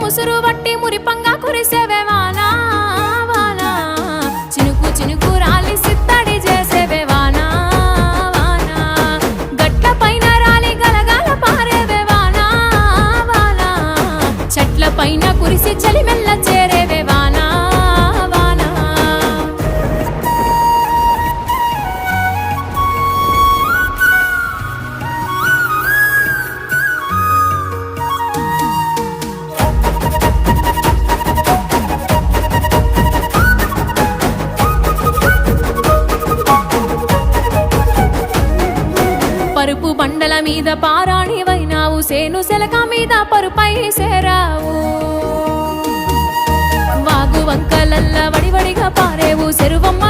ముసురు వట్టి మురిపంగా కురిసేవే వానా వానా చినుకు చినుకు రాలి సిత్తడి చేసేవే వానా వానా గట్ల పైన రాలి గలగల పారేవే వానా వానా చెట్ల పైన కురిసి చలిమెల్ల చేరేవే వానా వానా పరుపు బండల మీద పారాణివైనావు సేను సెలక మీద పరుపై సేరావు వాగు వంకలల్ల వడివడిగా పారేవు చెరువమ్మ